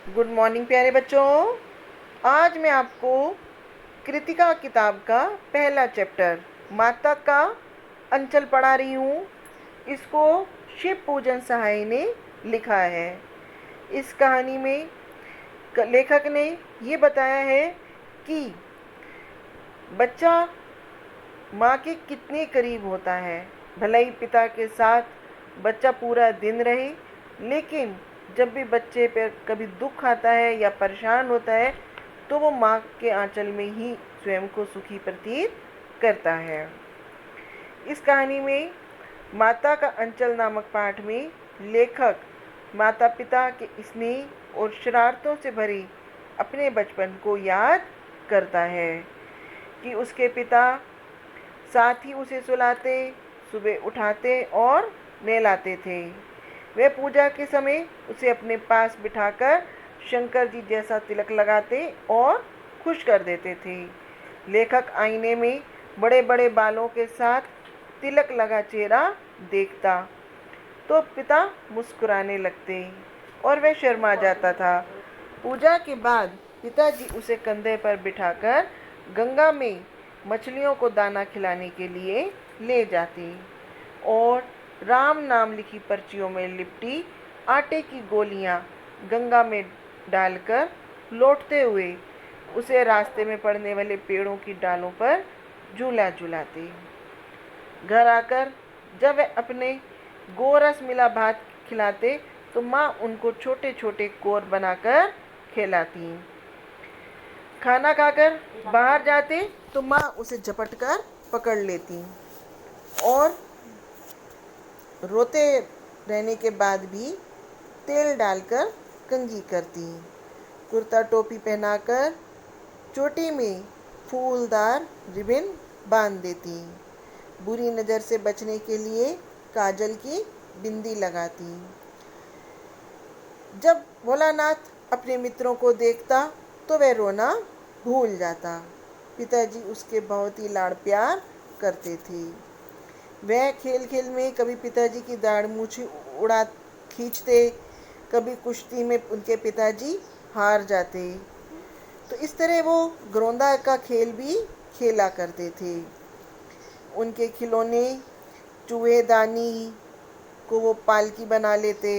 Good morning प्यारे बच्चों। आज मैं आपको कृतिका किताब का पहला चैप्टर माता का अंचल पढ़ा रही हूँ। इसको शिव पूजन सहाय ने लिखा है। इस कहानी में लेखक ने ये बताया है कि बच्चा माँ के कितने करीब होता है। भले ही पिता के साथ बच्चा पूरा दिन रहे, लेकिन जब भी बच्चे पर कभी दुख आता है या परेशान होता है तो वो माँ के आंचल में ही स्वयं को सुखी प्रतीत करता है। इस कहानी में माता का अंचल नामक पाठ में लेखक माता पिता के स्नेह और शरारतों से भरे अपने बचपन को याद करता है कि उसके पिता साथ ही उसे सुलाते, सुबह उठाते और नहलाते थे। वे पूजा के समय उसे अपने पास बिठाकर शंकर जी जैसा तिलक लगाते और खुश कर देते थे। लेखक आईने में बड़े बड़े बालों के साथ तिलक लगा चेहरा देखता तो पिता मुस्कुराने लगते और वह शर्मा जाता था। पूजा के बाद पिताजी उसे कंधे पर बिठाकर गंगा में मछलियों को दाना खिलाने के लिए ले जाते और राम नाम लिखी पर्चियों में लिपटी आटे की गोलियां गंगा में डालकर लौटते हुए उसे रास्ते में पड़ने वाले पेड़ों की डालों पर झूला झुलाते। घर आकर जब वे अपने गोरस मिला भात खिलाते तो माँ उनको छोटे छोटे कोर बनाकर खिलाती। खाना खाकर बाहर जाते तो माँ उसे झपट कर पकड़ लेती और रोते रहने के बाद भी तेल डालकर कंघी करती। कुर्ता टोपी पहनाकर चोटी में फूलदार रिबन बांध देती। बुरी नज़र से बचने के लिए काजल की बिंदी लगाती। जब भोलानाथ अपने मित्रों को देखता तो वह रोना भूल जाता। पिताजी उसके बहुत ही लाड़ प्यार करते थे। वह खेल खेल में कभी पिताजी की दाढ़ मूछ उड़ा खींचते, कभी कुश्ती में उनके पिताजी हार जाते। तो इस तरह वो गरोंदा का खेल भी खेला करते थे। उनके खिलौने चूहेदानी को वो पालकी बना लेते,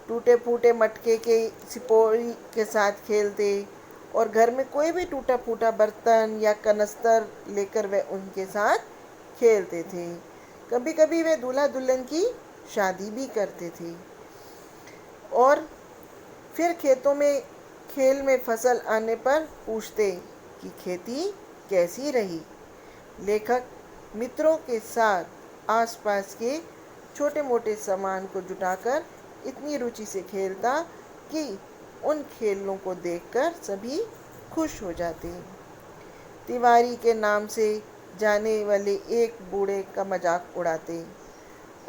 टूटे फूटे मटके के सिपोरी के साथ खेलते और घर में कोई भी टूटा फूटा बर्तन या कनस्तर लेकर वे उनके साथ खेलते थे। कभी कभी वे दूल्हा दुल्हन की शादी भी करते थे और फिर खेतों में खेल में फसल आने पर पूछते कि खेती कैसी रही। लेखक मित्रों के साथ आसपास के छोटे मोटे सामान को जुटाकर इतनी रुचि से खेलता कि उन खेलों को देखकर सभी खुश हो जाते। तिवारी के नाम से जाने वाले एक बूढ़े का मजाक उड़ाते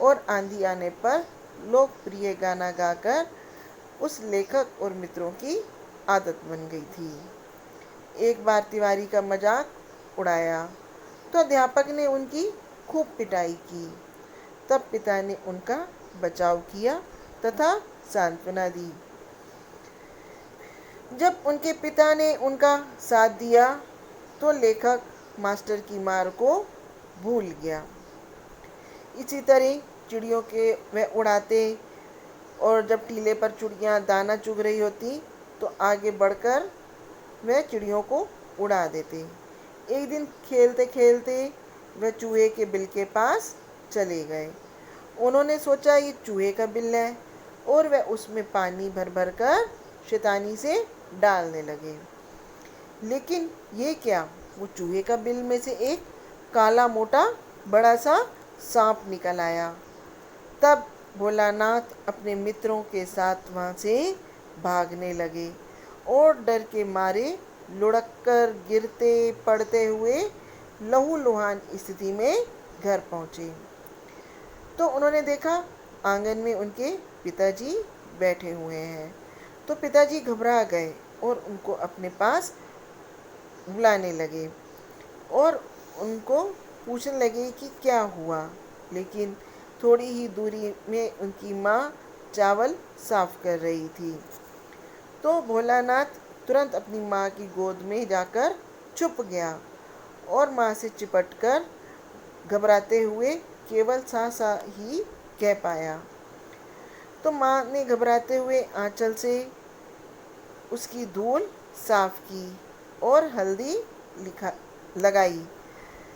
और आंधी आने पर लोकप्रिय गाना गाकर उस लेखक और मित्रों की आदत बन गई थी। एक बार तिवारी का मजाक उड़ाया तो अध्यापक ने उनकी खूब पिटाई की। तब पिता ने उनका बचाव किया तथा सांत्वना दी। जब उनके पिता ने उनका साथ दिया तो लेखक मास्टर की मार को भूल गया। इसी तरह चिड़ियों के वह उड़ाते और जब टीले पर चिड़ियाँ दाना चुग रही होती तो आगे बढ़कर वह चिड़ियों को उड़ा देते। एक दिन खेलते खेलते वह चूहे के बिल के पास चले गए। उन्होंने सोचा ये चूहे का बिल है और वह उसमें पानी भर भर कर शैतानी से डालने लगे। लेकिन ये क्या, वो चूहे का बिल में से एक काला मोटा बड़ा सा सांप निकल आया। तब भोलानाथ अपने मित्रों के साथ वहाँ से भागने लगे और डर के मारे लुढ़क कर गिरते पड़ते हुए लहूलुहान स्थिति में घर पहुँचे तो उन्होंने देखा आंगन में उनके पिताजी बैठे हुए हैं। तो पिताजी घबरा गए और उनको अपने पास बुलाने लगे और उनको पूछने लगे कि क्या हुआ। लेकिन थोड़ी ही दूरी में उनकी माँ चावल साफ कर रही थी। तो भोलानाथ तुरंत अपनी माँ की गोद में जाकर छुप गया और माँ से चिपटकर घबराते हुए केवल सा सा ही कह पाया। तो माँ ने घबराते हुए आंचल से उसकी धूल साफ की और हल्दी लिखा लगाई